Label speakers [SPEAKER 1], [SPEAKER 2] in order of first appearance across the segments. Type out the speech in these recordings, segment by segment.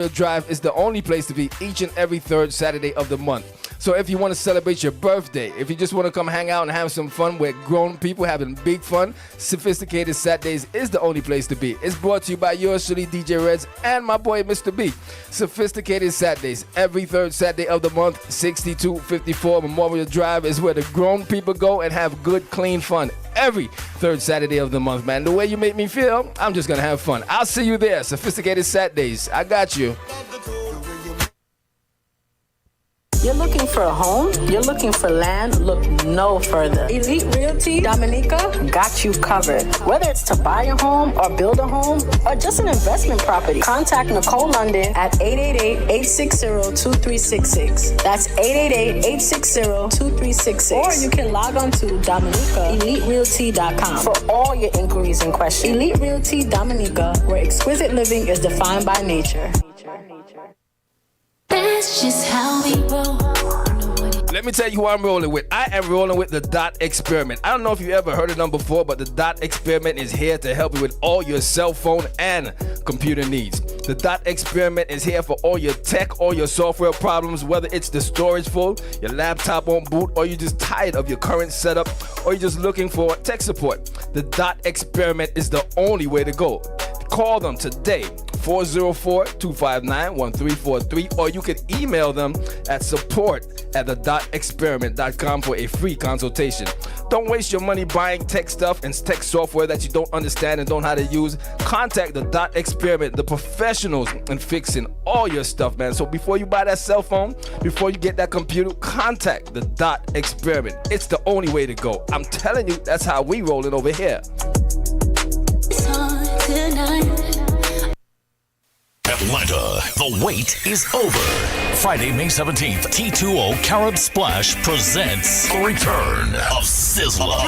[SPEAKER 1] Drive is the only place to be each and every third Saturday of the month. So if you want to celebrate your birthday, if you just want to come hang out and have some fun with grown people having big fun, Sophisticated Saturdays is the only place to be. It's brought to you by yours truly, DJ Reds, and my boy, Mr. B. Sophisticated Saturdays, every third Saturday of the month, 6254 Memorial Drive is where the grown people go and have good, clean fun. Every third Saturday of the month, man. The way you make me feel, I'm just going to have fun. I'll see you there. Sophisticated Saturdays. I got you.
[SPEAKER 2] You're looking for a home? You're looking for land? Look no further. Elite Realty Dominica got you covered. Whether it's to buy a home or build a home or just an investment property, contact Nicole London at 888-860-2366. That's 888-860-2366. Or you can log on to DominicaEliteRealty.com for all your inquiries and questions. Elite Realty Dominica, where exquisite living is defined by nature.
[SPEAKER 3] That's just how we roll.
[SPEAKER 1] Let me tell you who I'm rolling with. I am rolling with the Dot Experiment. I don't know if you ever heard of them before, but the Dot Experiment is here to help you with all your cell phone and computer needs. The Dot Experiment is here for all your tech, all your software problems, whether it's the storage full, your laptop won't boot, or you're just tired of your current setup, or you're just looking for tech support. The Dot Experiment is the only way to go. Call them today, 404-259-1343, or you can email them at support@thedotexperiment.com for a free consultation. Don't waste your money buying tech stuff and tech software that you don't understand and don't know how to use. Contact the Dot Experiment, the professionals in fixing all your stuff, man. So before you buy that cell phone, before you get that computer, contact the Dot Experiment. It's the only way to go. I'm telling you, that's how we rolling over here.
[SPEAKER 4] Atlanta, the wait is over. Friday, May 17th, T2O Carib Splash presents the return of Sizzla.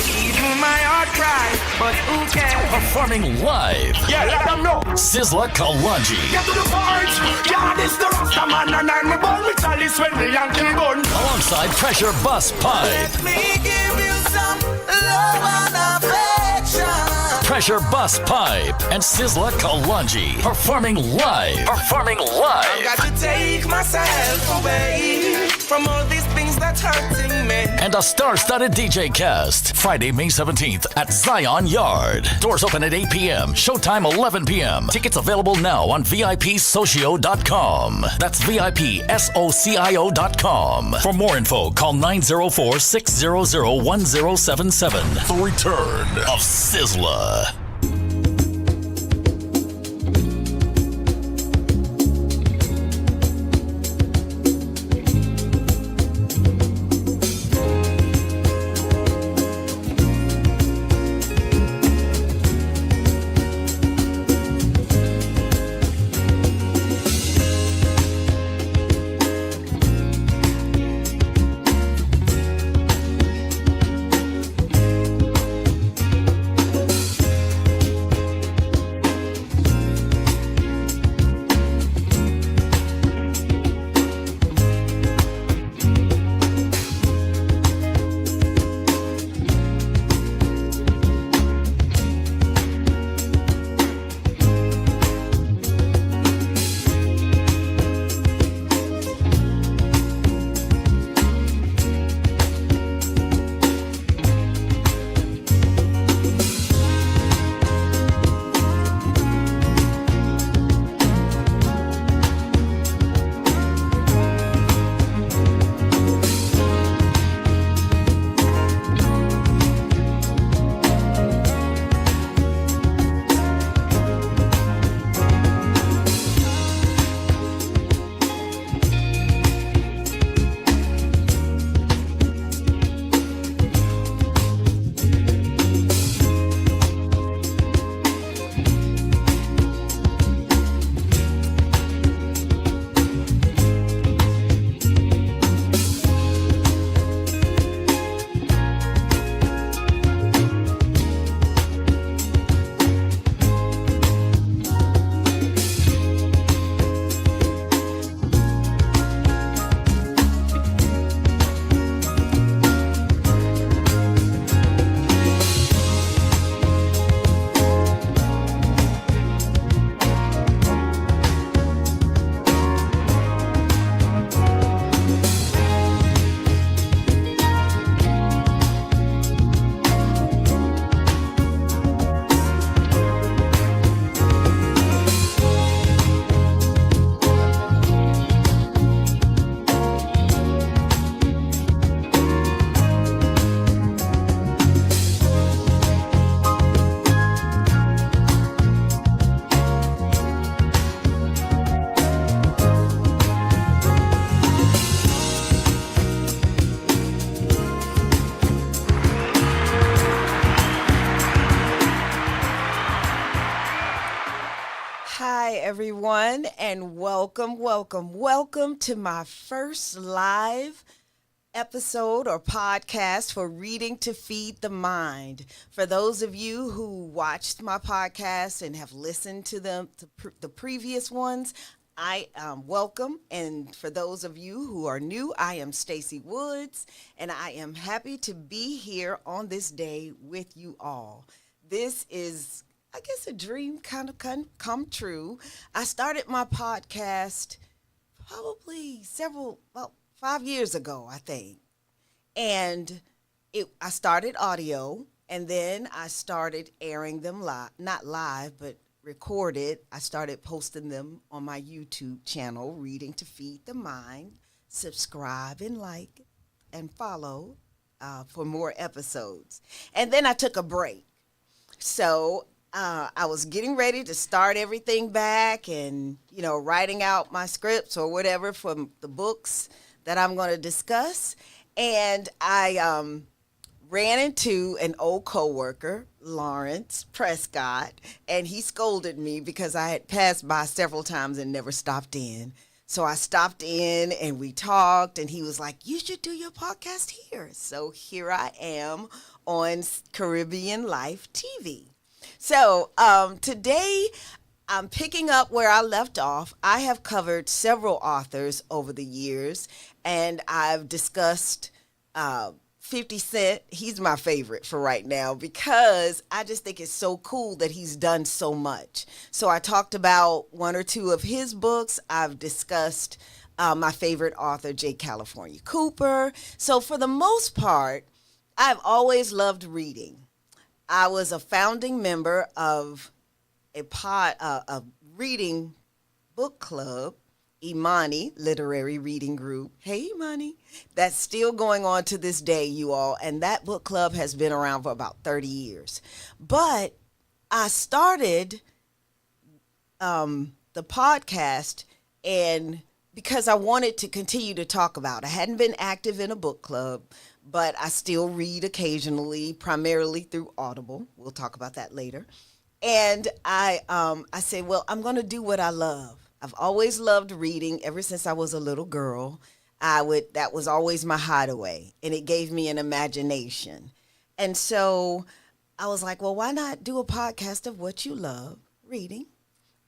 [SPEAKER 5] Even my heart cries, but who cares?
[SPEAKER 4] Performing live.
[SPEAKER 5] Yeah, let them know.
[SPEAKER 4] Sizzla Kalanji.
[SPEAKER 5] Get to the point. God is the Rasta man, and I'm a born with chalice when the Yankee gun.
[SPEAKER 4] Alongside Pressure Bus Pipe.
[SPEAKER 5] Let me give you some love and affection.
[SPEAKER 4] Pressure Bus Pipe and Sizzla Kalanji performing live.
[SPEAKER 5] I got to take myself away from all these things that's hurting me.
[SPEAKER 4] And a star-studded DJ cast. Friday, May 17th at Zion Yard. Doors open at 8 p.m. Showtime 11 p.m. Tickets available now on VIPSocio.com. That's VIPSocio.com. For more info, call 904-600-1077. The return of Sizzla.
[SPEAKER 6] Hi, everyone, and welcome to my first live episode or podcast for Reading to Feed the Mind. For those of you who watched my podcast and have listened to them, the previous ones, I welcome. And for those of you who are new, I am Stacy Woods, and I am happy to be here on this day with you all. This is, I guess, a dream kind of come true. I started my podcast probably about 5 years ago, I think. And I started audio, and then I started airing them live, not live, but recorded. I started posting them on my YouTube channel, Reading to Feed the Mind. Subscribe and like and follow for more episodes. And then I took a break. So I was getting ready to start everything back and, writing out my scripts or whatever from the books that I'm going to discuss. And I ran into an old coworker, Lawrence Prescott, and he scolded me because I had passed by several times and never stopped in. So I stopped in and we talked, and he was like, "You should do your podcast here." So here I am on Caribbean Life TV. So today I'm picking up where I left off. I have covered several authors over the years, and I've discussed 50 Cent. He's my favorite for right now because I just think it's so cool that he's done so much. So I talked about one or two of his books. I've discussed my favorite author, J. California Cooper. So for the most part, I've always loved reading. I was a founding member of a reading book club, Imani Literary Reading Group. Hey, Imani. That's still going on to this day, you all. And that book club has been around for about 30 years. But I started the podcast and because I wanted to continue to talk about it. I hadn't been active in a book club, but I still read occasionally, primarily through Audible. We'll talk about that later. And I said, well, I'm going to do what I love. I've always loved reading ever since I was a little girl. That was always my hideaway, and it gave me an imagination. And so I was like, well, why not do a podcast of what you love, reading,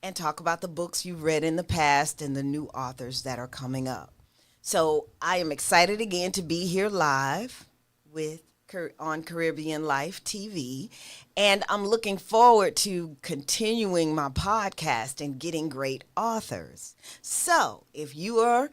[SPEAKER 6] and talk about the books you've read in the past and the new authors that are coming up. So I am excited again to be here live on Caribbean Life TV, and I'm looking forward to continuing my podcast and getting great authors. So if you are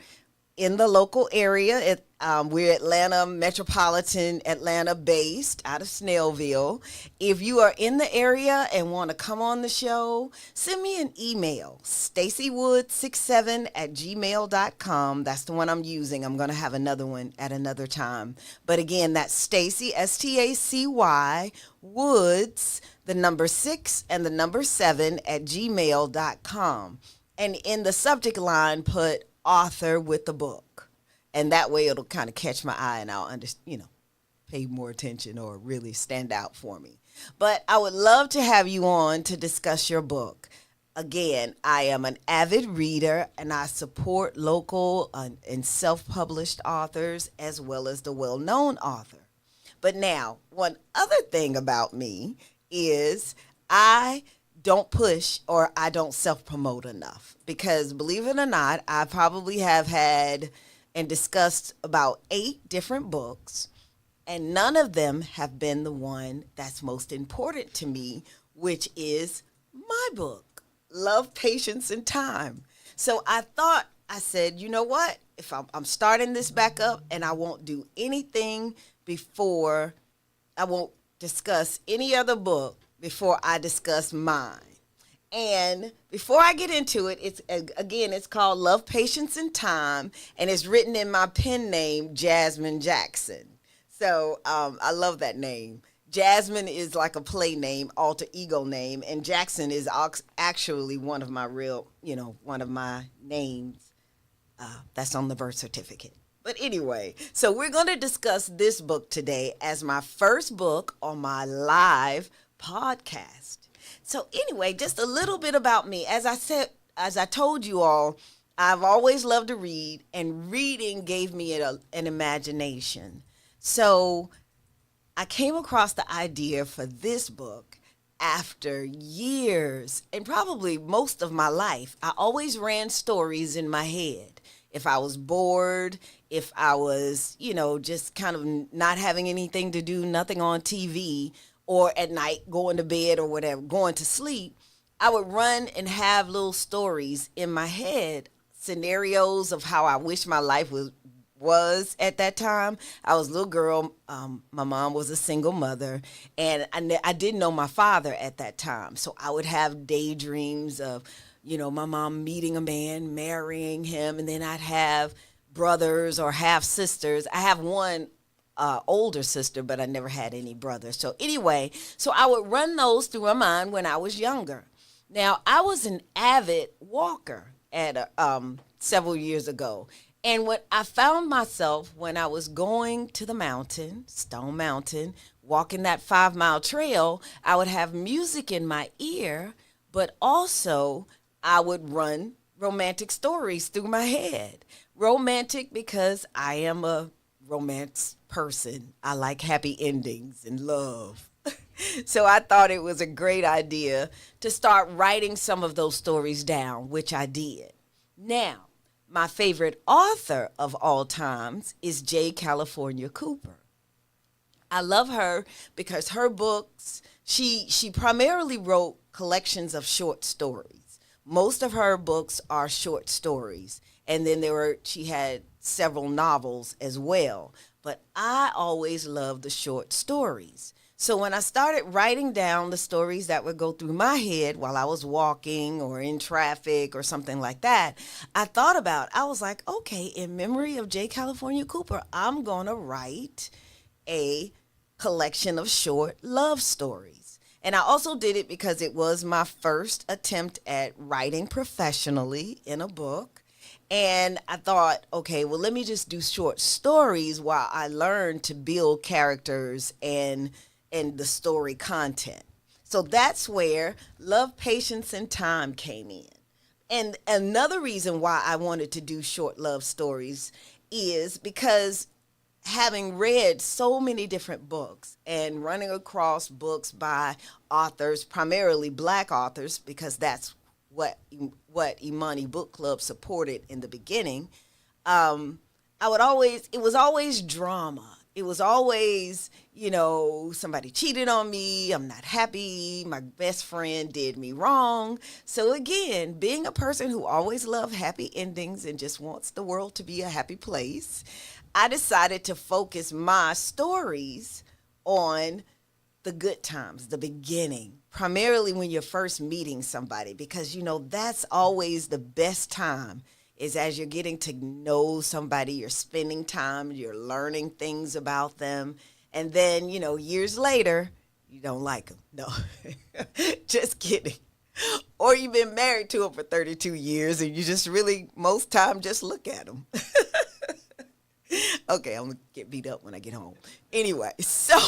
[SPEAKER 6] in the local area, we're metropolitan Atlanta based out of Snellville. If you are in the area and want to come on the show, send me an email, stacywoods67@gmail.com. That's the one I'm using. I'm going to have another one at another time. But again, that's Stacy, STACY, Woods, the number 6 and the number 7 at gmail.com. And in the subject line, put author with the book, and that way it'll kind of catch my eye and I'll pay more attention or really stand out for me. But I would love to have you on to discuss your book. Again, I am an avid reader and I support local and self-published authors as well as the well-known author. But now, one other thing about me is I don't push or I don't self-promote enough, because believe it or not, I probably have had and discussed about 8 different books, and none of them have been the one that's most important to me, which is my book, Love, Patience, and Time. So I said, you know what? If I'm starting this back up, and I won't do anything before, I won't discuss any other book before I discuss mine. And before I get into it, it's called Love, Patience, and Time, and it's written in my pen name, Jazmyn Jackson. So I love that name. Jazmyn is like a play name, alter ego name, and Jackson is actually one of my names that's on the birth certificate. But anyway, so we're going to discuss this book today as my first book on my live podcast. So anyway, just a little bit about me. As I told you all, I've always loved to read, and reading gave me an imagination. So I came across the idea for this book after years and probably most of my life. I always ran stories in my head. If I was bored, if I was, just kind of not having anything to do, nothing on TV, or at night going to bed or whatever, going to sleep, I would run and have little stories in my head, scenarios of how I wish my life was at that time. I was a little girl. My mom was a single mother, and I didn't know my father at that time. So I would have daydreams of, my mom meeting a man, marrying him, and then I'd have brothers or half sisters. I have one older sister, but I never had any brothers. So anyway, so I would run those through my mind when I was younger. Now, I was an avid walker at several years ago. And when I found myself when I was going to the mountain, Stone Mountain, walking that 5-mile trail, I would have music in my ear, but also I would run romantic stories through my head. Romantic because I am a romance person. I like happy endings and love. So I thought it was a great idea to start writing some of those stories down, which I did. Now, my favorite author of all times is J. California Cooper. I love her because her books, she primarily wrote collections of short stories. Most of her books are short stories. And then she had several novels as well. But I always loved the short stories. So when I started writing down the stories that would go through my head while I was walking or in traffic or something like that, I was like, okay, in memory of J. California Cooper, I'm going to write a collection of short love stories. And I also did it because it was my first attempt at writing professionally in a book. And I thought, okay, well, let me just do short stories while I learn to build characters and the story content. So that's where Love, Patience, and Time came in. And another reason why I wanted to do short love stories is because having read so many different books and running across books by authors, primarily Black authors, because that's what Imani Book Club supported in the beginning, it was always drama. It was always, somebody cheated on me. I'm not happy. My best friend did me wrong. So again, being a person who always loved happy endings and just wants the world to be a happy place, I decided to focus my stories on the good times, the beginning, primarily when you're first meeting somebody, because, that's always the best time. Is as you're getting to know somebody, you're spending time, you're learning things about them. And then, years later, you don't like them. No, just kidding. Or you've been married to them for 32 years and you just really, most time, just look at them. Okay, I'm going to get beat up when I get home. Anyway, so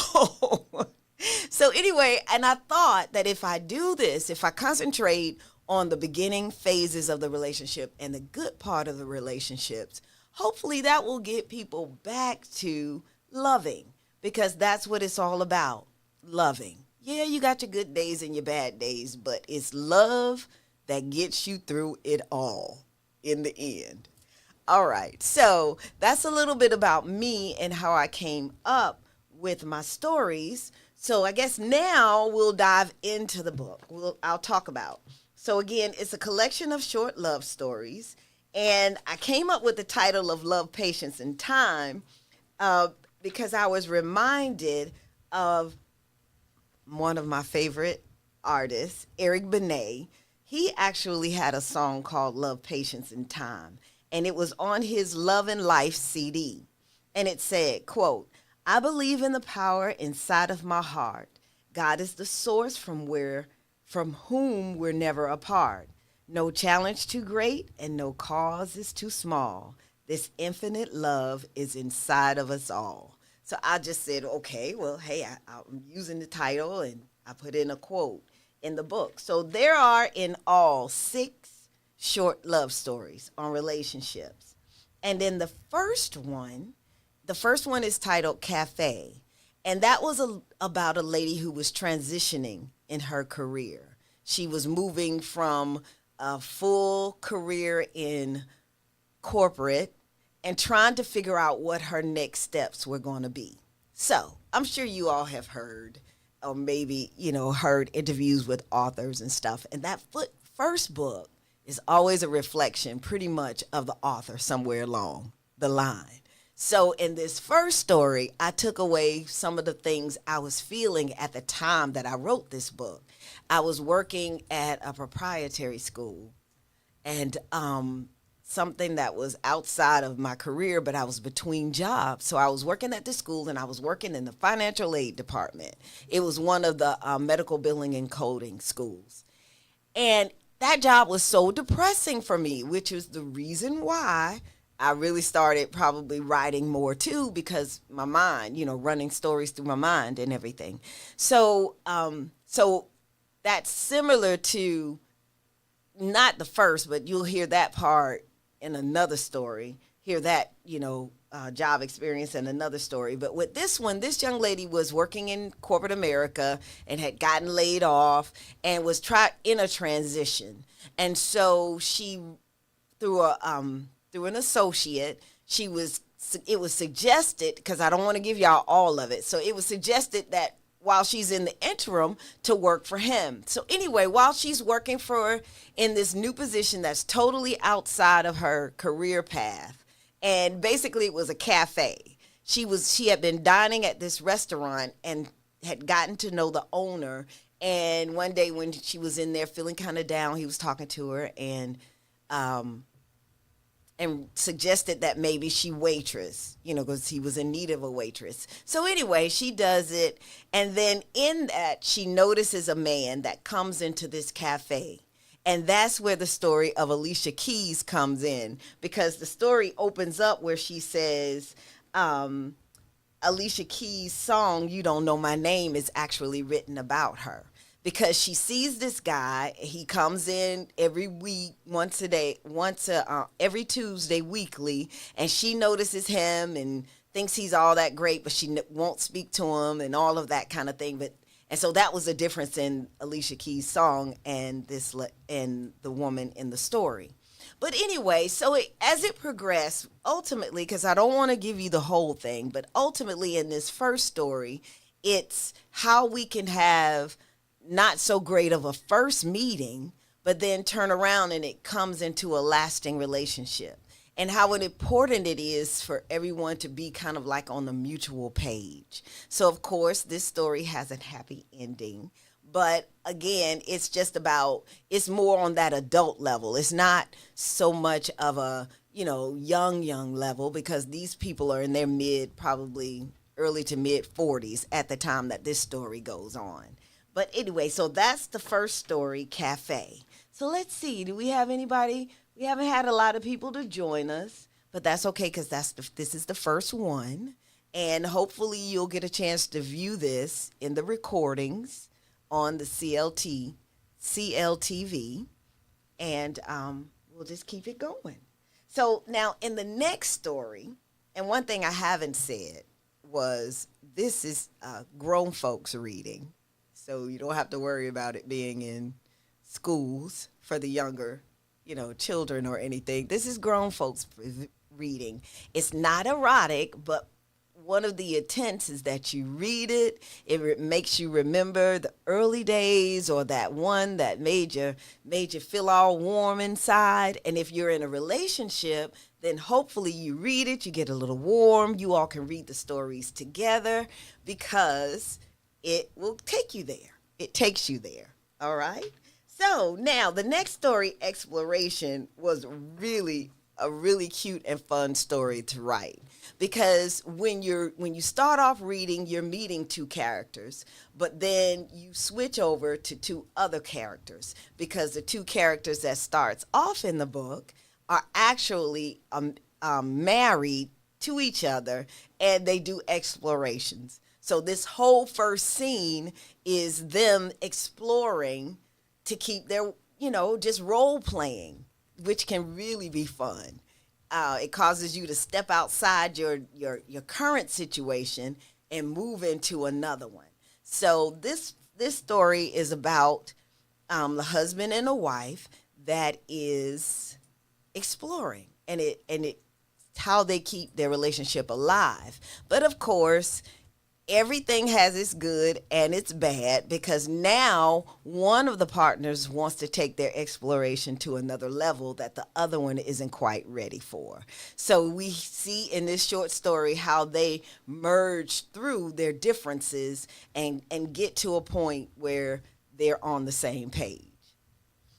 [SPEAKER 6] anyway, and I thought that if I do this, if I concentrate on the beginning phases of the relationship and the good part of the relationships, hopefully that will get people back to loving, because that's what it's all about, loving. Yeah, you got your good days and your bad days, but it's love that gets you through it all in the end. All right, so that's a little bit about me and how I came up with my stories. So I guess now we'll dive into the book. I'll talk about. So again, it's a collection of short love stories, and I came up with the title of Love, Patience, and Time because I was reminded of one of my favorite artists, Eric Benet. He actually had a song called Love, Patience, and Time, and it was on his Love and Life CD. And it said, quote, "I believe in the power inside of my heart. God is the source from whom we're never apart. No challenge too great and no cause is too small. This infinite love is inside of us all." So I just said, okay, well, hey, I'm using the title, and I put in a quote. in the book. So there are in all 6 short love stories on relationships. And then the first one is titled Cafe. And that was about a lady who was transitioning in her career. She was moving from a full career in corporate and trying to figure out what her next steps were going to be. So I'm sure you all have heard, or maybe, heard interviews with authors and stuff. And that first book is always a reflection pretty much of the author somewhere along the line. So in this first story, I took away some of the things I was feeling at the time that I wrote this book. I was working at a proprietary school, and something that was outside of my career, but I was between jobs. So I was working at the school, and I was working in the financial aid department. It was one of the medical billing and coding schools. And that job was so depressing for me, which is the reason why I really started probably writing more too, because my mind, running stories through my mind and everything. So that's similar to, not the first, but you'll hear that part in another story, hear that, job experience in another story. But with this one, this young lady was working in corporate America and had gotten laid off and was in a transition. And so she, through an associate, it was suggested, because I don't want to give y'all all of it, so it was suggested that while she's in the interim, to work for him. So anyway, while she's working in this new position that's totally outside of her career path, and basically it was a cafe. She had been dining at this restaurant and had gotten to know the owner. And one day when she was in there feeling kind of down, he was talking to her and suggested that maybe she waitress, because he was in need of a waitress. So anyway, she does it. And then in that, she notices a man that comes into this cafe. And that's where the story of Alicia Keys comes in, because the story opens up where she says, Alicia Keys' song, You Don't Know My Name, is actually written about her. Because she sees this guy, he comes in every week, every Tuesday weekly, and she notices him and thinks he's all that great, but she won't speak to him and all of that kind of thing. And so that was the difference in Alicia Keys' song and the woman in the story. But anyway, so as it progressed, ultimately, because I don't want to give you the whole thing, but ultimately in this first story, it's how we can have not so great of a first meeting, but then turn around and it comes into a lasting relationship, and how important it is for everyone to be kind of like on the mutual page. So of course, this story has a happy ending, but again, it's more on that adult level. It's not so much of a, young level, because these people are in their probably early to mid 40s at the time that this story goes on. But anyway, so that's the first story, Cafe. So let's see, do we have anybody? We haven't had a lot of people to join us, but that's okay, because this is the first one. And hopefully you'll get a chance to view this in the recordings on the CLTV. And we'll just keep it going. So now in the next story, and one thing I haven't said was this is grown folks reading. So you don't have to worry about it being in schools for the younger, children or anything. This is grown folks reading. It's not erotic, but one of the intents is that you read it. It makes you remember the early days, or that one that made you feel all warm inside. And if you're in a relationship, then hopefully you read it, you get a little warm. You all can read the stories together, because it will take you there. It takes you there. All right. So now the next story, Exploration, was really a really cute and fun story to write, because when you start off reading, you're meeting 2 characters, but then you switch over to 2 other characters, because the 2 characters that starts off in the book are actually married to each other, and they do explorations. So this whole first scene is them exploring to keep their, just role playing, which can really be fun. It causes you to step outside your current situation and move into another one. So this story is about the husband and a wife that is exploring, and it how they keep their relationship alive. But of course, everything has its good and its bad, because now one of the partners wants to take their exploration to another level that the other one isn't quite ready for. So we see in this short story how they merge through their differences and get to a point where they're on the same page.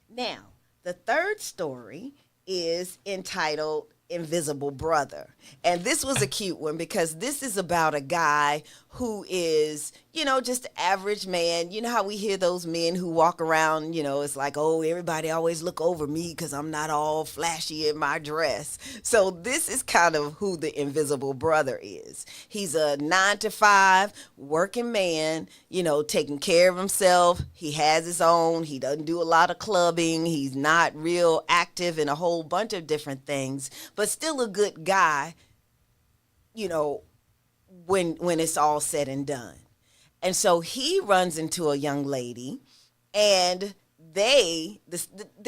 [SPEAKER 6] Now, the third story is entitled Invisible Brother. And this was a cute one because this is about a guy who is, just an average man. You know how we hear those men who walk around, it's like, oh, everybody always look over me because I'm not all flashy in my dress. So this is kind of who the invisible brother is. He's a 9-to-5 working man, taking care of himself. He has his own. He doesn't do a lot of clubbing. He's not real active in a whole bunch of different things, but still a good guy, when it's all said and done. And so he runs into a young lady, and the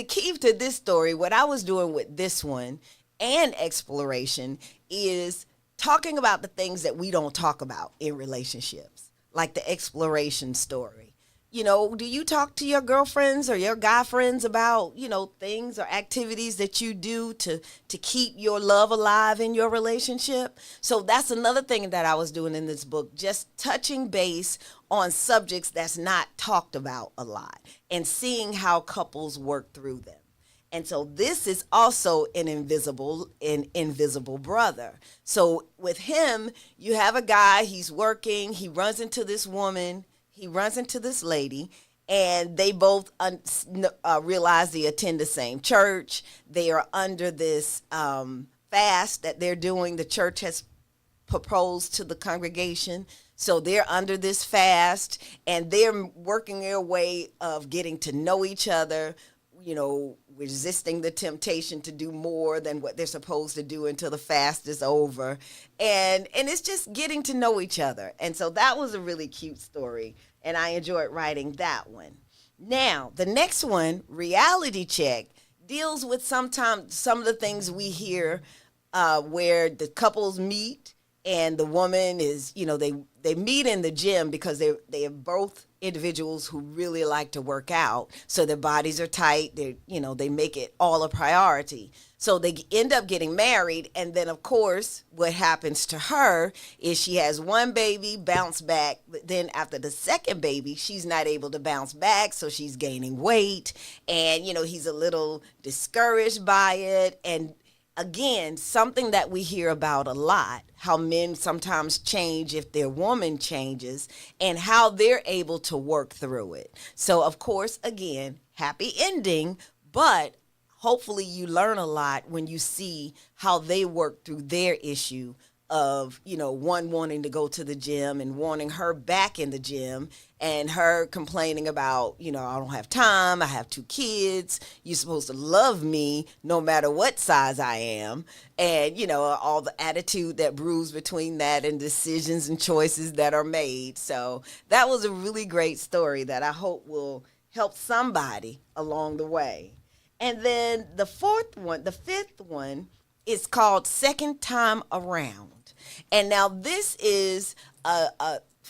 [SPEAKER 6] key to this story, what I was doing with this one and exploration, is talking about the things that we don't talk about in relationships, like the exploration story. Do you talk to your girlfriends or your guy friends about, things or activities that you do to keep your love alive in your relationship? So that's another thing that I was doing in this book, just touching base on subjects that's not talked about a lot and seeing how couples work through them. And so this is also an invisible brother. So with him, you have a guy, he's working, he runs into this woman, he runs into this lady, and they both realize they attend the same church. They are under this fast that they're doing. The church has proposed to the congregation. So they're under this fast, and they're working their way of getting to know each other, resisting the temptation to do more than what they're supposed to do until the fast is over. And it's just getting to know each other. And so that was a really cute story, and I enjoyed writing that one. Now, the next one, Reality Check, deals with some of the things we hear where the couples meet, and the woman is, they meet in the gym because they are both individuals who really like to work out. So their bodies are tight. They make it all a priority. So they end up getting married. And then, of course, what happens to her is she has one baby, bounce back. But then after the second baby, she's not able to bounce back. So she's gaining weight. And, he's a little discouraged by it. And again, something that we hear about a lot, how men sometimes change if their woman changes, and how they're able to work through it. So, of course, again, happy ending, but hopefully you learn a lot when you see how they work through their issue of, one wanting to go to the gym and wanting her back in the gym, and her complaining about, I don't have time, I have 2 kids, you're supposed to love me no matter what size I am, and, all the attitude that brews between that and decisions and choices that are made. So that was a really great story that I hope will help somebody along the way. And then the fifth one is called Second Time Around. And now this is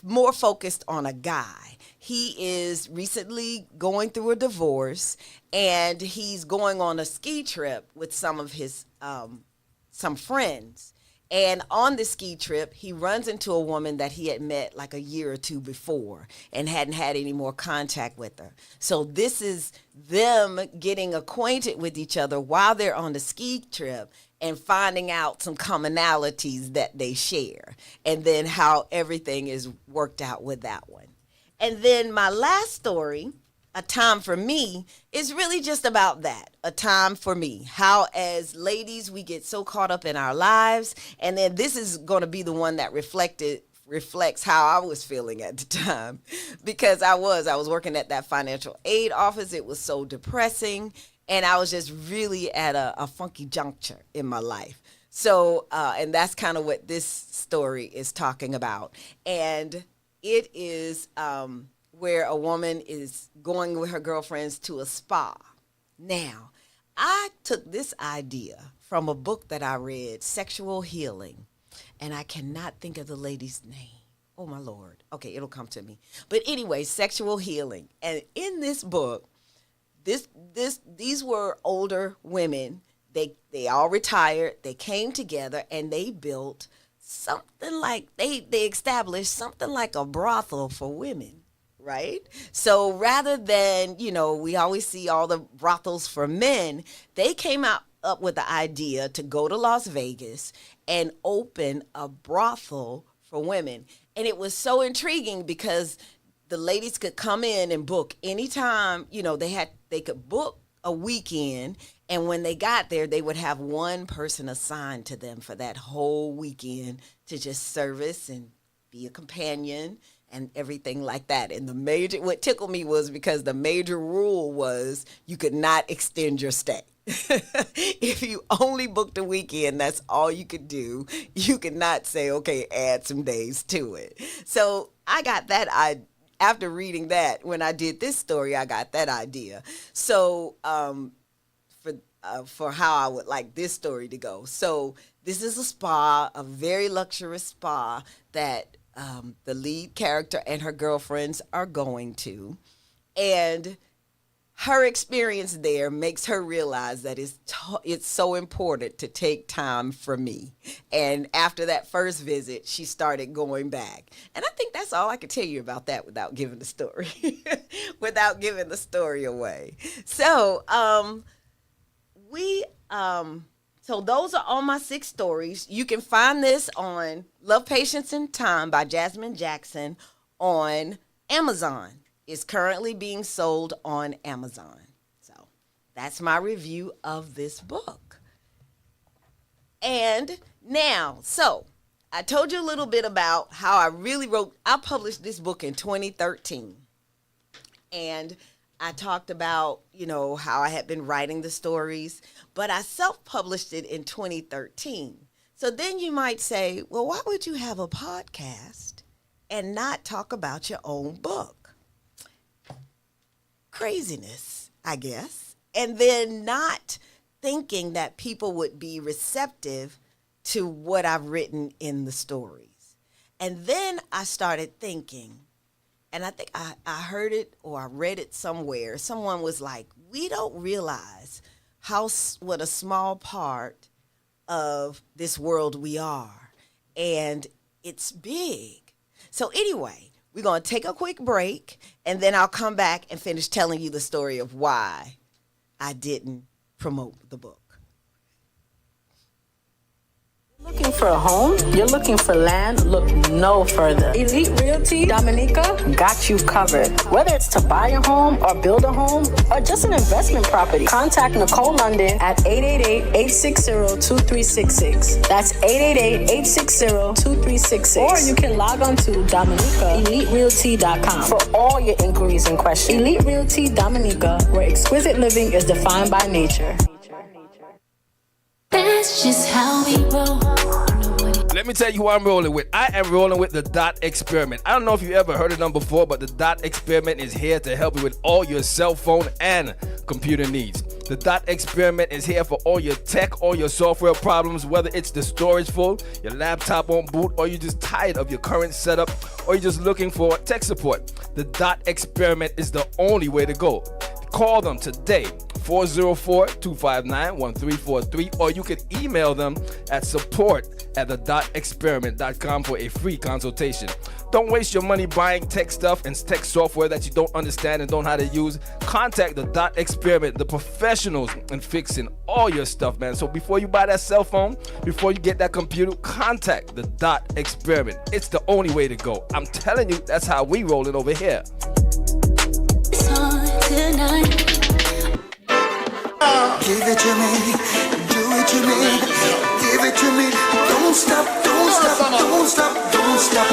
[SPEAKER 6] more focused on a guy. He is recently going through a divorce, and he's going on a ski trip with some of his some friends. And on the ski trip, he runs into a woman that he had met like a year or 2 before and hadn't had any more contact with her. So this is them getting acquainted with each other while they're on the ski trip and finding out some commonalities that they share, and then how everything is worked out with that one. And then my last story, A Time for Me, is really just about that, a time for me. How as ladies we get so caught up in our lives, and then this is going to be the one that reflected reflects how I was feeling at the time, because I was working at that financial aid office. It was so depressing, and I was just really at a funky juncture in my life. So, and that's kind of what this story is talking about. And it is where a woman is going with her girlfriends to a spa. Now, I took this idea from a book that I read, Sexual Healing. And I cannot think of the lady's name. Oh, my Lord. Okay, it'll come to me. But anyway, Sexual Healing. And in this book, these were older women. They all retired. They came together and they built something like, they established something like a brothel for women, right? So rather than, we always see all the brothels for men, they came up with the idea to go to Las Vegas and open a brothel for women. And it was so intriguing because the ladies could come in and book anytime, they could book a weekend, and when they got there, they would have one person assigned to them for that whole weekend to just service and be a companion and everything like that. And what tickled me was because the major rule was you could not extend your stay. If you only booked a weekend, that's all you could do. You could not say, okay, add some days to it. So I got that. After reading that, when I did this story, I got that idea. So for how I would like this story to go. So this is a spa, a very luxurious spa that the lead character and her girlfriends are going to. And her experience there makes her realize that it's so important to take time for me. And after that first visit, she started going back. And I think that's all I can tell you about that without giving the story, away. So, so those are all my 6 stories. You can find this on Love, Patience, and Time by Jazmyn Jackson on Amazon. Is currently being sold on Amazon. So that's my review of this book. And now, so I told you a little bit about how I published this book in 2013. And I talked about, how I had been writing the stories, but I self-published it in 2013. So then you might say, well, why would you have a podcast and not talk about your own book? Craziness, I guess. And then not thinking that people would be receptive to what I've written in the stories. And then I started thinking, and I think I heard it or I read it somewhere. Someone was like, we don't realize what a small part of this world we are. And it's big. So anyway, we're going to take a quick break, and then I'll come back and finish telling you the story of why I didn't promote the book.
[SPEAKER 2] Looking for a home? You're looking for land? Look no further. Elite Realty Dominica got you covered. Whether it's to buy a home or build a home or just an investment property, contact Nicole London at 888-860-2366. That's 888-860-2366. Or you can log on to DominicaEliteRealty.com for all your inquiries and questions. Elite Realty Dominica, where exquisite living is defined by nature.
[SPEAKER 3] That's just how we roll.
[SPEAKER 1] Let me tell you who I'm rolling with. I am rolling with the Dot Experiment. I don't know if you ever heard of them before, but the Dot Experiment is here to help you with all your cell phone and computer needs. The Dot Experiment is here for all your tech, all your software problems, whether it's the storage full, your laptop won't boot, or you're just tired of your current setup, or you're just looking for tech support. The Dot Experiment is the only way to go. Call them today, 404-259-1343, or you can email them at support@thedotexperiment.com for a free consultation. Don't waste your money buying tech stuff and tech software that you don't understand and don't know how to use. Contact the Dot Experiment, the professionals in fixing all your stuff, man. So before you buy that cell phone, before you get that computer, contact the Dot Experiment. It's the only way to go. I'm telling you, that's how we roll it over here.
[SPEAKER 7] Give it to me, do it to me, give it to me. Don't
[SPEAKER 5] Don't stop, don't stop, don't stop, don't stop.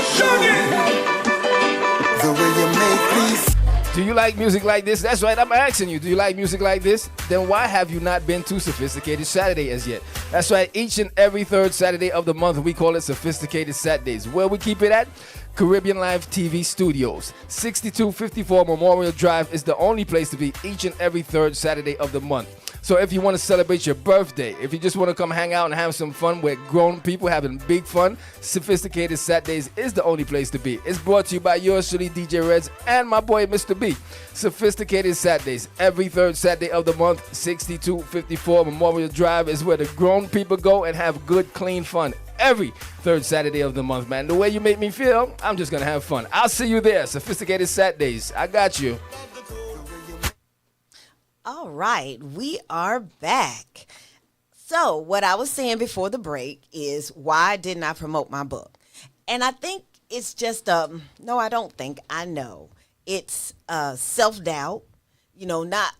[SPEAKER 5] The way you make me feel.
[SPEAKER 1] Do you like music like this? That's right, I'm asking you. Do you like music like this? Then why have you not been to Sophisticated Saturday as yet? That's right, each and every third Saturday of the month, we call it Sophisticated Saturdays. Where we keep it at? Caribbeanlifetv Studios. 6254 Memorial Drive is the only place to be each and every third Saturday of the month. So if you want to celebrate your birthday, if you just want to come hang out and have some fun with grown people having big fun, Sophisticated Saturdays is the only place to be. It's brought to you by yours truly, DJ Reds, and my boy, Mr. B. Sophisticated Saturdays, every third Saturday of the month, 6254 Memorial Drive is where the grown people go and have good, clean fun. Every third Saturday of the month, man. The way you make me feel, I'm just going to have fun. I'll see you there, Sophisticated Saturdays. I got you.
[SPEAKER 6] All right, we are back. So what I was saying before the break is why didn't I promote my book? And I think it's just, no, I don't think, I know. It's self-doubt, not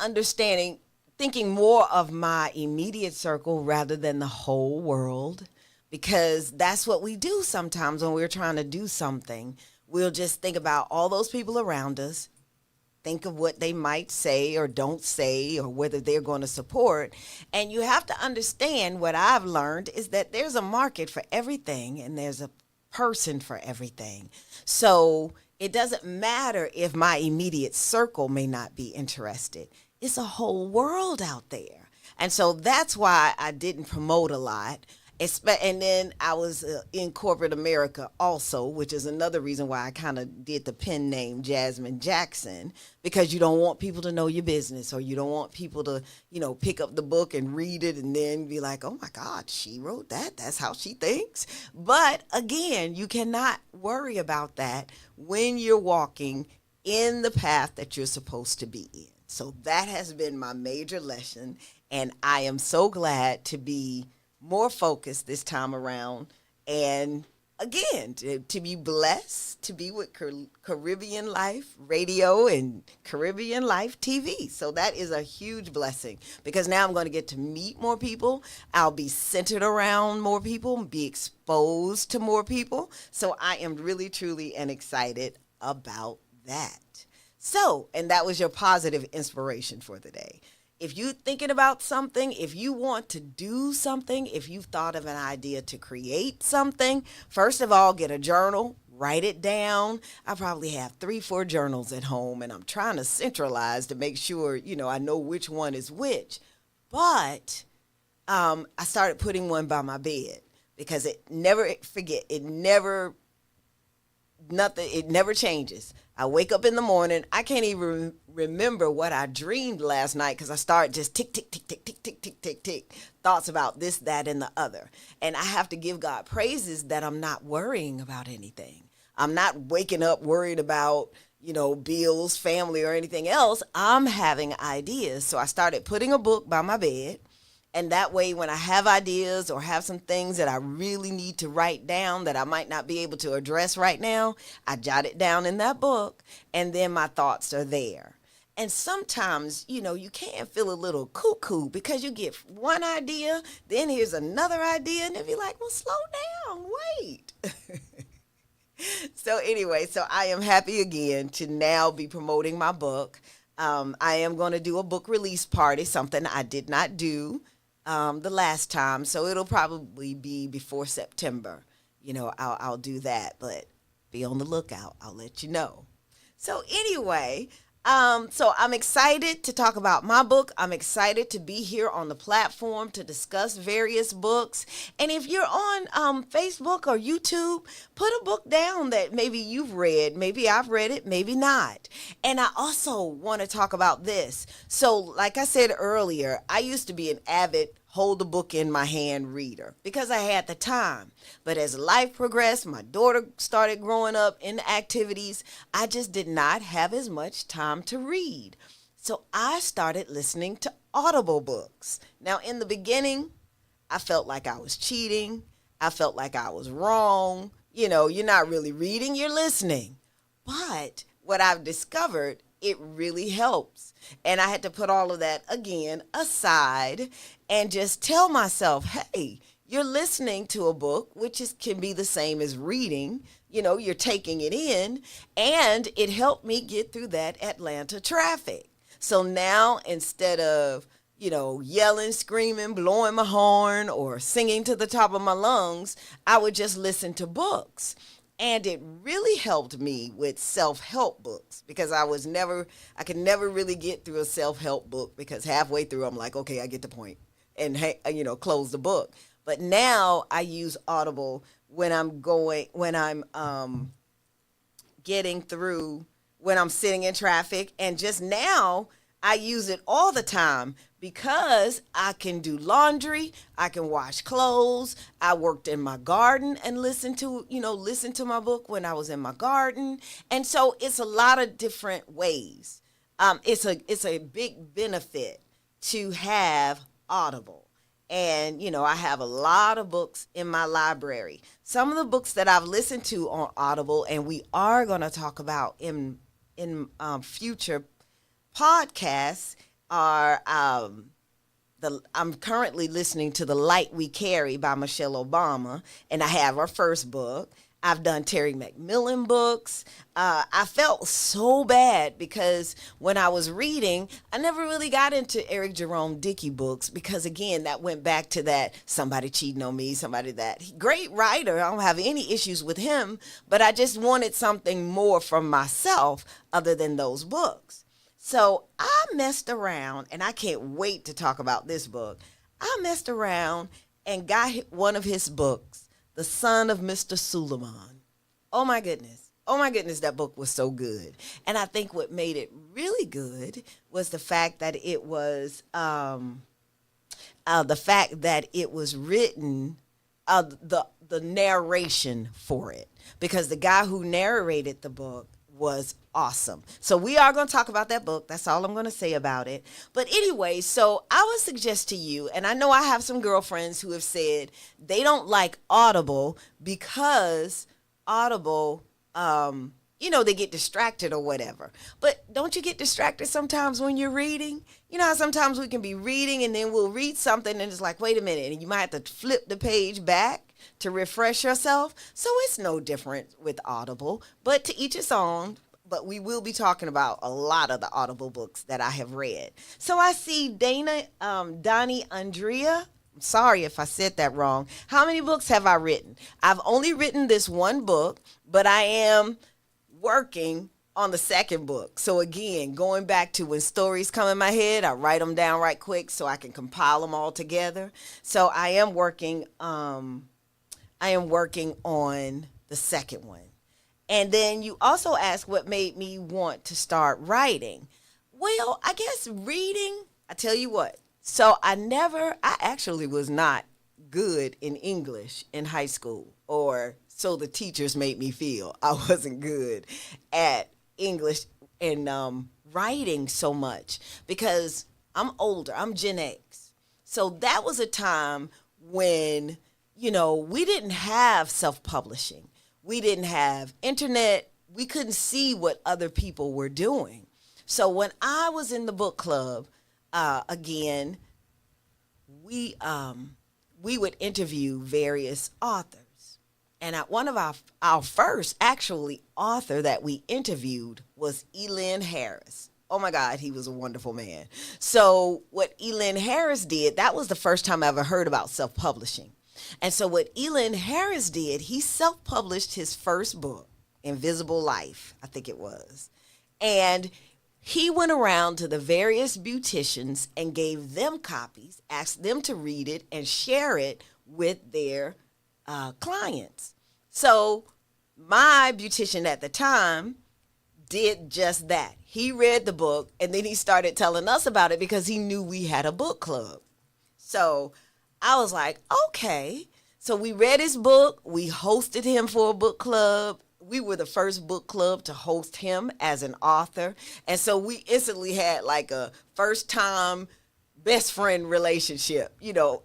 [SPEAKER 6] understanding, thinking more of my immediate circle rather than the whole world, because that's what we do sometimes when we're trying to do something. We'll just think about all those people around us, think of what they might say or don't say or whether they're going to support. And you have to understand what I've learned is that there's a market for everything and there's a person for everything. So it doesn't matter if my immediate circle may not be interested. It's a whole world out there. And so that's why I didn't promote a lot. And then I was in corporate America also, which is another reason why I kind of did the pen name Jazmyn Jackson, because you don't want people to know your business, or you don't want people to, pick up the book and read it and then be like, oh my God, she wrote that. That's how she thinks. But again, you cannot worry about that when you're walking in the path that you're supposed to be in. So that has been my major lesson. And I am so glad to be more focused this time around, and again to be blessed to be with Caribbean Life Radio and Caribbean Life TV. So that is a huge blessing, because now I'm going to get to meet more people. I'll be centered around more people, be exposed to more people. So I am really, truly, and excited about that. So, and that was your positive inspiration for the day. If you're thinking about something, if you want to do something, if you've thought of an idea to create something, first of all, get a journal, write it down. I probably have 3-4 journals at home, and I'm trying to centralize to make sure, I know which one is which. But I started putting one by my bed, because it never changes. I wake up in the morning. I can't even remember what I dreamed last night, because I start just tick, tick, tick, tick, tick, tick, tick, tick, tick, thoughts about this, that, and the other. And I have to give God praises that I'm not worrying about anything. I'm not waking up worried about, bills, family, or anything else. I'm having ideas. So I started putting a book by my bed. And that way, when I have ideas or have some things that I really need to write down that I might not be able to address right now, I jot it down in that book, and then my thoughts are there. And sometimes, you can feel a little cuckoo, because you get one idea, then here's another idea, and then be like, well, slow down, wait. So anyway, I am happy again to now be promoting my book. I am going to do a book release party, something I did not do the last time, so it'll probably be before September. I'll do that, but be on the lookout. I'll let you know. So anyway, so I'm excited to talk about my book. I'm excited to be here on the platform to discuss various books. And if you're on Facebook or YouTube, put a book down that maybe you've read. Maybe I've read it, maybe not. And I also want to talk about this. So like I said earlier, I used to be an avid hold the book in my hand reader, because I had the time. But as life progressed, my daughter started growing up in activities, I just did not have as much time to read. So I started listening to Audible books. Now, in the beginning, I felt like I was cheating. I felt like I was wrong. You're not really reading, you're listening. But what I've discovered, it really helps. And I had to put all of that, again, aside and just tell myself, hey, you're listening to a book, which can be the same as reading. You're taking it in, and it helped me get through that Atlanta traffic. So now instead of, yelling, screaming, blowing my horn, or singing to the top of my lungs, I would just listen to books. And it really helped me with self-help books, because I could never really get through a self-help book, because halfway through I'm like, okay, I get the point, and close the book. But now I use Audible when I'm getting through, when I'm sitting in traffic, and just now I use it all the time, because I can do laundry, I can wash clothes. I worked in my garden and listened to my book when I was in my garden. And so it's a lot of different ways. It's a big benefit to have Audible. And, I have a lot of books in my library. Some of the books that I've listened to on Audible, and we are going to talk about in future podcasts, are I'm currently listening to The Light We Carry by Michelle Obama, and I have her first book. I've done Terry McMillan books. I felt so bad because when I was reading, I never really got into Eric Jerome Dickey books, because again, that went back to that somebody cheating on me, great writer. I don't have any issues with him, but I just wanted something more from myself other than those books. So I messed around, and I can't wait to talk about this book. I messed around and got one of his books, The Son of Mr. Suleiman. Oh my goodness, that book was so good. And I think what made it really good was the fact that it was written, the narration for it, because the guy who narrated the book was awesome. So we are going to talk about that book. That's all I'm going to say about it. But anyway, so I would suggest to you, and I know I have some girlfriends who have said they don't like Audible because Audible, they get distracted or whatever. But don't you get distracted sometimes when you're reading? You know how sometimes we can be reading and then we'll read something and it's like, wait a minute, and you might have to flip the page back to refresh yourself. So it's no different with Audible, but to each its own. But we will be talking about a lot of the Audible books that I have read. So I see Donnie Andrea. I'm sorry if I said that wrong. How many books have I written? I've only written this one book, but I am working on the second book. So again, going back to when stories come in my head, I write them down right quick so I can compile them all together. So I am working on the second one. And then you also ask what made me want to start writing. Well, I guess reading, I tell you what. So I actually was not good in English in high school, or so the teachers made me feel. I wasn't good at English and writing so much, because I'm older. I'm Gen X. So that was a time when, we didn't have self-publishing. We didn't have internet. We couldn't see what other people were doing. So when I was in the book club, again, we would interview various authors. And one of our first actually author that we interviewed was Elin Harris. Oh my God, he was a wonderful man. So what Elin Harris did, that was the first time I ever heard about self-publishing. And so what Elin Harris did, he self-published his first book, Invisible Life, I think it was. And he went around to the various beauticians and gave them copies, asked them to read it and share it with their clients. So my beautician at the time did just that. He read the book, and then he started telling us about it because he knew we had a book club. So I was like, okay. So we read his book. We hosted him for a book club. We were the first book club to host him as an author. And so we instantly had like a first time best friend relationship.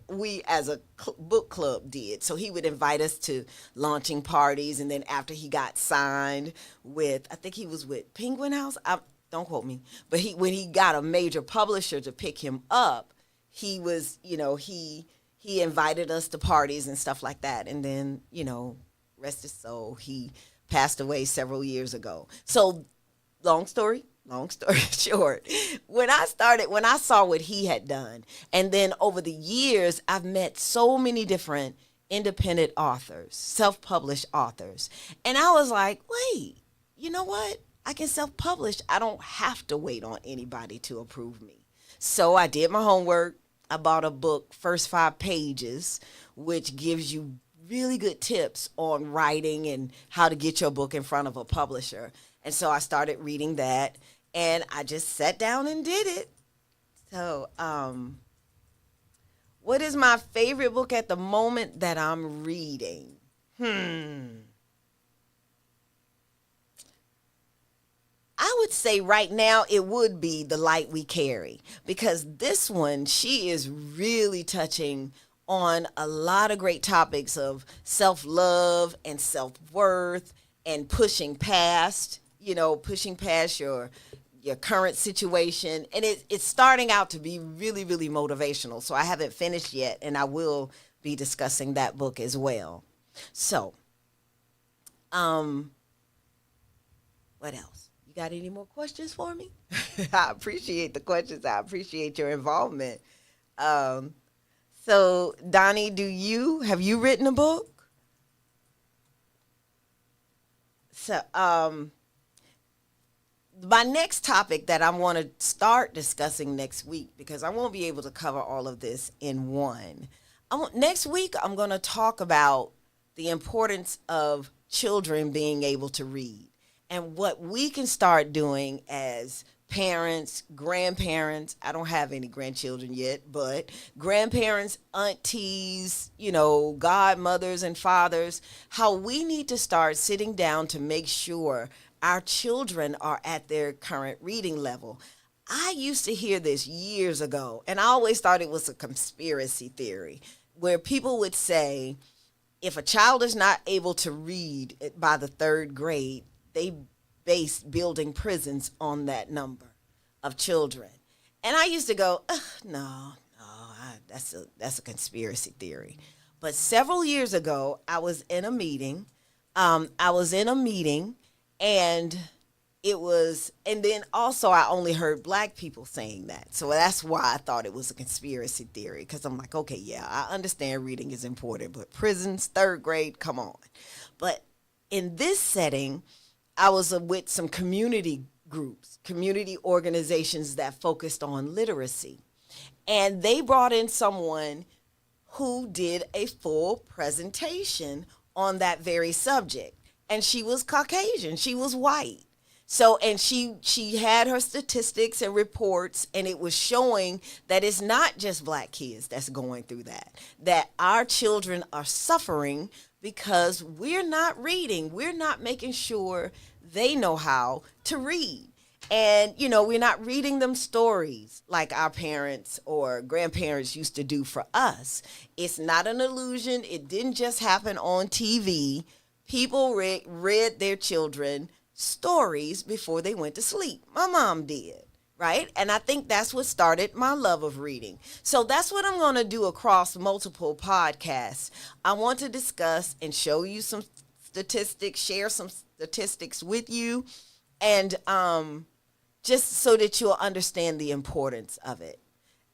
[SPEAKER 6] We as a book club did. So he would invite us to launching parties. And then after he got signed with, I think he was with Penguin House. Don't quote me. But when he got a major publisher to pick him up, he was, he he invited us to parties and stuff like that. And then, rest his soul, he passed away several years ago. So long story short, when I saw what he had done, and then over the years, I've met so many different independent authors, self-published authors. And I was like, wait, you know what? I can self-publish. I don't have to wait on anybody to approve me. So I did my homework. I bought a book, First 5 Pages, which gives you really good tips on writing and how to get your book in front of a publisher. And so I started reading that, and I just sat down and did it. So, what is my favorite book at the moment that I'm reading? I would say right now it would be The Light We Carry, because this one, she is really touching on a lot of great topics of self-love and self-worth and pushing past your current situation. And it's starting out to be really, really motivational. So I haven't finished yet, and I will be discussing that book as well. So, what else? You got any more questions for me? I appreciate the questions. I appreciate your involvement. So, Donnie, have you written a book? So, my next topic that I want to start discussing next week, because I won't be able to cover all of this in one. Next week, I'm going to talk about the importance of children being able to read and what we can start doing as parents, grandparents. I don't have any grandchildren yet, but grandparents, aunties, godmothers and fathers, how we need to start sitting down to make sure our children are at their current reading level. I used to hear this years ago, and I always thought it was a conspiracy theory, where people would say, if a child is not able to read by the 3rd grade, they base building prisons on that number of children. And I used to go, no, that's a conspiracy theory. But several years ago, I was in a meeting. And then also I only heard Black people saying that. So that's why I thought it was a conspiracy theory, because I'm like, okay, yeah, I understand reading is important, but prisons, 3rd grade, come on. But in this setting, I was with some community groups, community organizations that focused on literacy. And they brought in someone who did a full presentation on that very subject. And she was Caucasian. She was white. So, and she had her statistics and reports, and it was showing that it's not just Black kids that's going through that our children are suffering because we're not reading. We're not making sure they know how to read. And, we're not reading them stories like our parents or grandparents used to do for us. It's not an illusion. It didn't just happen on TV. People read their children stories before they went to sleep. My mom did, right? And I think that's what started my love of reading. So that's what I'm going to do across multiple podcasts. I want to discuss and show you some statistics, share some statistics with you, and just so that you'll understand the importance of it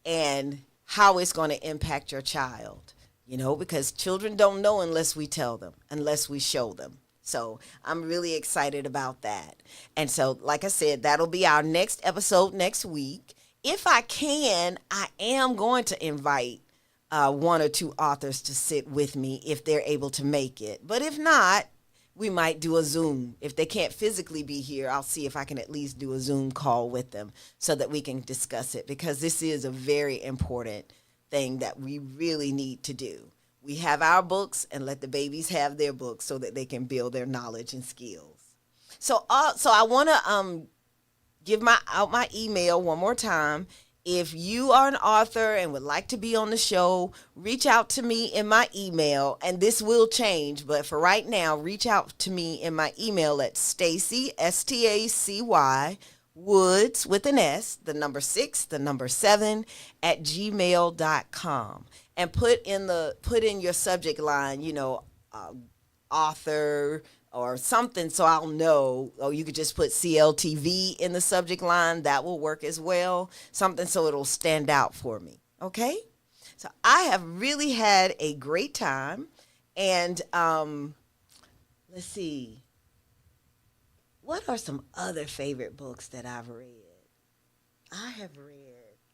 [SPEAKER 6] and how it's going to impact your child. Because children don't know unless we tell them, unless we show them. So I'm really excited about that. And so, like I said, that'll be our next episode next week. If I can, I am going to invite 1 or 2 authors to sit with me if they're able to make it. But if not, we might do a Zoom. If they can't physically be here, I'll see if I can at least do a Zoom call with them so that we can discuss it, because this is a very important thing that we really need to do. We have our books, and let the babies have their books so that they can build their knowledge and skills. So I want to give out my email one more time. If you are an author and would like to be on the show, reach out to me in my email, and this will change, but for right now, reach out to me in my email at Stacy, Stacy, Woods with an S, the number 6, the number 7 at gmail.com, and put in your subject line, author or something, so I'll know. Or you could just put CLTV in the subject line. That will work as well. Something so it'll stand out for me. Okay? So I have really had a great time. And let's see. What are some other favorite books that I've read?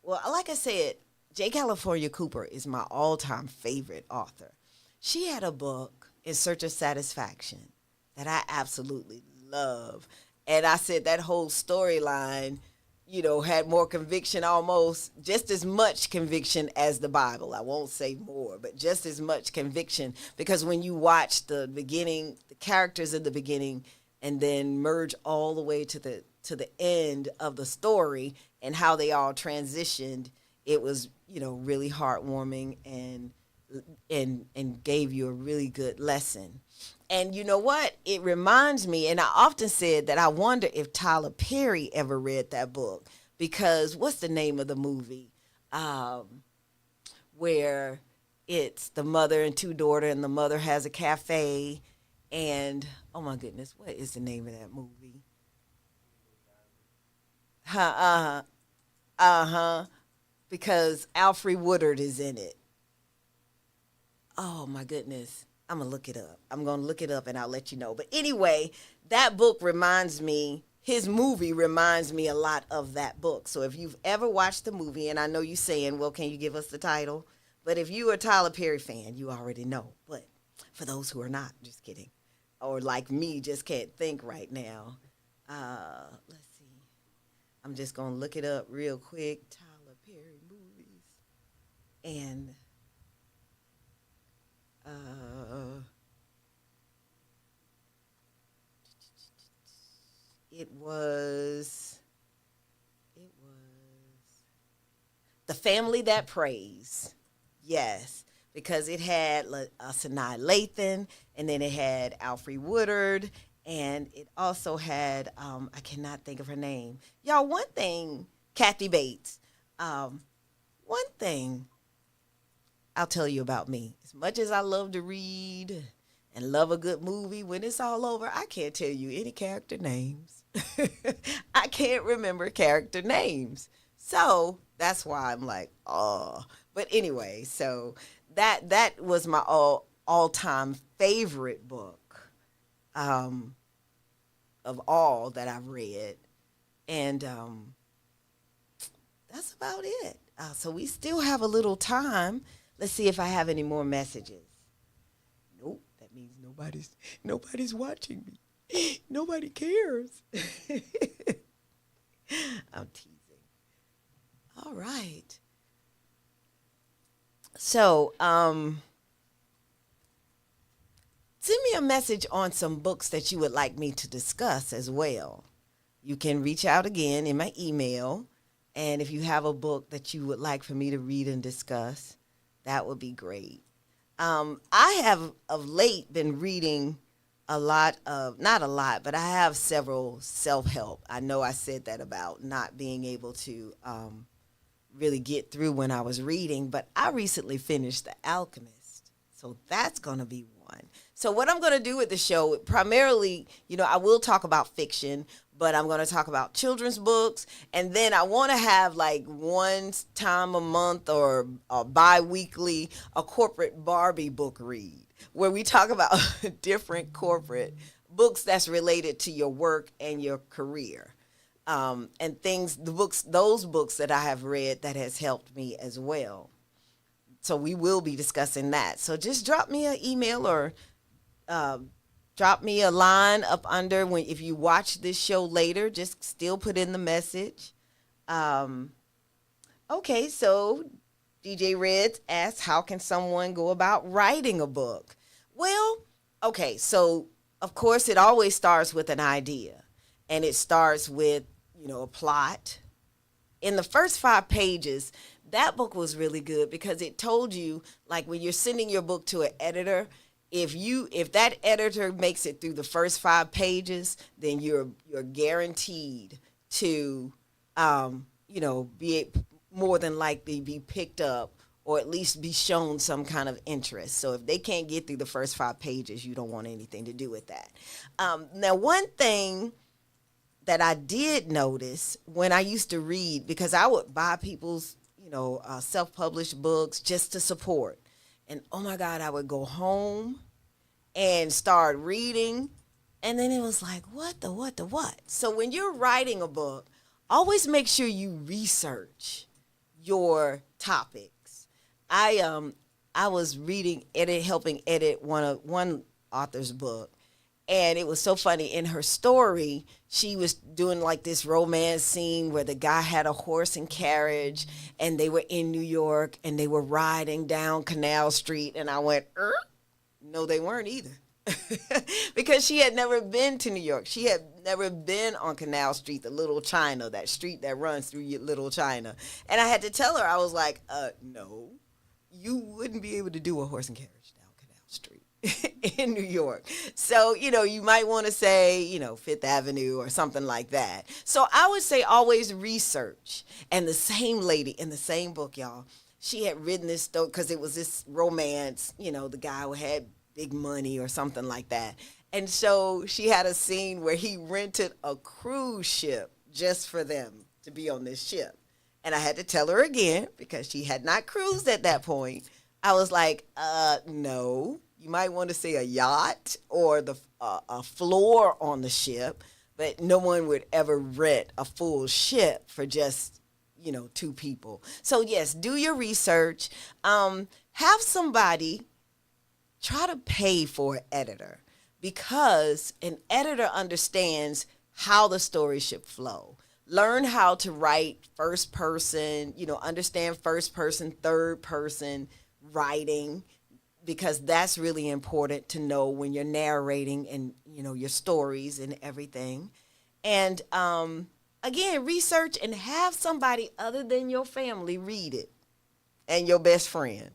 [SPEAKER 6] Well, like I said, J. California Cooper is my all-time favorite author. She had a book, In Search of Satisfaction, that I absolutely love. And I said that whole storyline, had more conviction, almost just as much conviction as the Bible. I won't say more, but just as much conviction, because when you watch the beginning, the characters in the beginning, and then merge all the way to the end of the story and how they all transitioned, it was, really heartwarming and gave you a really good lesson. And you know what? It reminds me, and I often said that I wonder if Tyler Perry ever read that book, because what's the name of the movie where it's the mother and two daughters, and the mother has a cafe, and oh my goodness, what is the name of that movie? Because Alfre Woodard is in it. Oh my goodness. I'm going to look it up. I'm going to look it up and I'll let you know. But anyway, that book reminds me, his movie reminds me a lot of that book. So if you've ever watched the movie, and I know you're saying, well, can you give us the title? But if you're a Tyler Perry fan, you already know. But for those who are not, just kidding, or like me, just can't think right now. Let's see. I'm just going to look it up real quick. Tyler Perry movies. And it was The Family That Prays. Yes, because it had Sanaa Lathan, and then it had Alfre Woodard, and it also had, I cannot think of her name. Y'all, one thing, Kathy Bates, one thing I'll tell you about me. As much as I love to read and love a good movie, when it's all over, I can't tell you any character names. I can't remember character names. So that's why I'm like, oh. But anyway, so that was my all-time favorite book of all that I've read. And that's about it. So we still have a little time. Let's see if I have any more messages. Nope, that means nobody's watching me. Nobody cares. I'm teasing. All right. So, send me a message on some books that you would like me to discuss as well. You can reach out again in my email, and if you have a book that you would like for me to read and discuss, that would be great. I have of late been reading not a lot, but I have several self-help. I know I said that about not being able to really get through when I was reading, but I recently finished The Alchemist. So that's going to be one. So what I'm going to do with the show, primarily, I will talk about fiction, but I'm going to talk about children's books. And then I want to have like one time a month or bi-weekly, a corporate Barbie book read, where we talk about different corporate books that's related to your work and your career. And those books that I have read that has helped me as well. So we will be discussing that. So just drop me an email or drop me a line up under if you watch this show later. Just still put in the message. Okay, so DJ Reds asks, how can someone go about writing a book? Well, okay, so of course it always starts with an idea, and it starts with a plot. In the first 5 pages, that book was really good because it told you, like, when you're sending your book to an editor, if that editor makes it through the first 5 pages, then you're guaranteed to, be more than likely be picked up or at least be shown some kind of interest. So if they can't get through the first 5 pages, you don't want anything to do with that. Now, one thing that I did notice when I used to read, because I would buy people's, self-published books just to support. And, oh, my God, I would go home and start reading. And then it was like, what? So when you're writing a book, always make sure you research your topics. I was helping edit one author's book. And it was so funny. In her story, she was doing like this romance scene where the guy had a horse and carriage and they were in New York and they were riding down Canal Street. And I went, no, they weren't either. Because she had never been to New York. She had never been on Canal Street, the Little China, that street that runs through Little China. And I had to tell her, I was like, no, you wouldn't be able to do a horse and carriage down Canal Street in New York. So, you might want to say, Fifth Avenue or something like that. So I would say always research. And the same lady in the same book, y'all, she had written this story because it was this romance, the guy who had big money or something like that. And so she had a scene where he rented a cruise ship just for them to be on this ship. And I had to tell her again, because she had not cruised at that point. I was like, no, you might want to say a yacht or a floor on the ship, but no one would ever rent a full ship for just, 2 people. So yes, do your research. Have somebody try to pay for an editor, because an editor understands how the story should flow. Learn how to write first person, understand first person, third person writing, because that's really important to know when you're narrating and, your stories and everything. And again, research and have somebody other than your family read it and your best friend,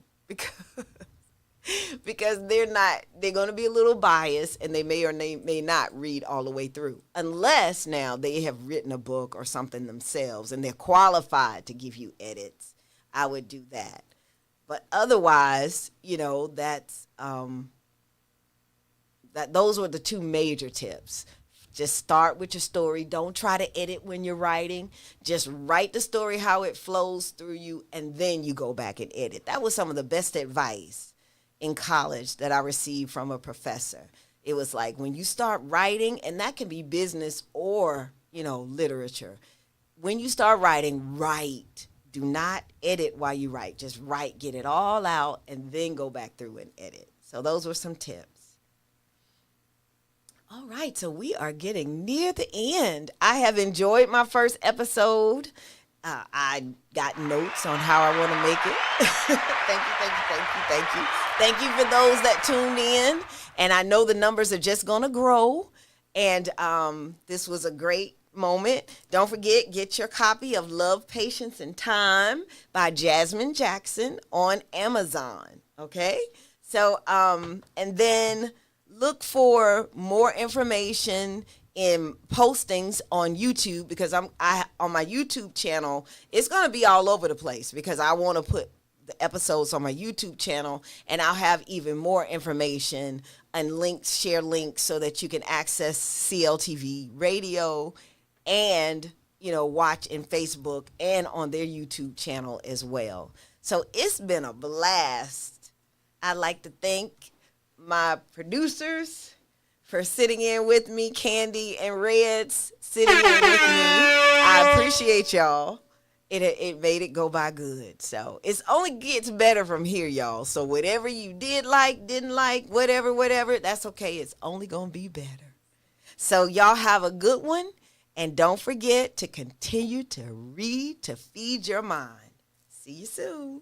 [SPEAKER 6] because they're going to be a little biased and they may or may not read all the way through, unless now they have written a book or something themselves and they're qualified to give you edits. I would do that. But otherwise, that's those were the 2 major tips. Just start with your story. Don't try to edit when you're writing. Just write the story how it flows through you, and then you go back and edit. That was some of the best advice in college that I received from a professor. It was like, when you start writing, and that can be business or, literature. When you start writing, write. Do not edit while you write. Just write, get it all out, and then go back through and edit. So those were some tips. All right, so we are getting near the end. I have enjoyed my first episode. I got notes on how I want to make it. Thank you. Thank you for those that tuned in. And I know the numbers are just going to grow. And this was a great moment. Don't forget, get your copy of Love, Patience, and Time by Jazmyn Jackson on Amazon. Okay? So, and then look for more information in postings on YouTube, because on my YouTube channel, it's going to be all over the place, because I want to put the episodes on my YouTube channel, and I'll have even more information and links, share links, so that you can access CLTV radio and, watch in Facebook and on their YouTube channel as well. So it's been a blast. I'd like to thank my producers for sitting in with me, Candy and Reds sitting in with me. I appreciate y'all. It made it go by good. So it only gets better from here, y'all. So whatever you didn't like, whatever, that's okay. It's only going to be better. So y'all have a good one. And don't forget to continue to read to feed your mind. See you soon.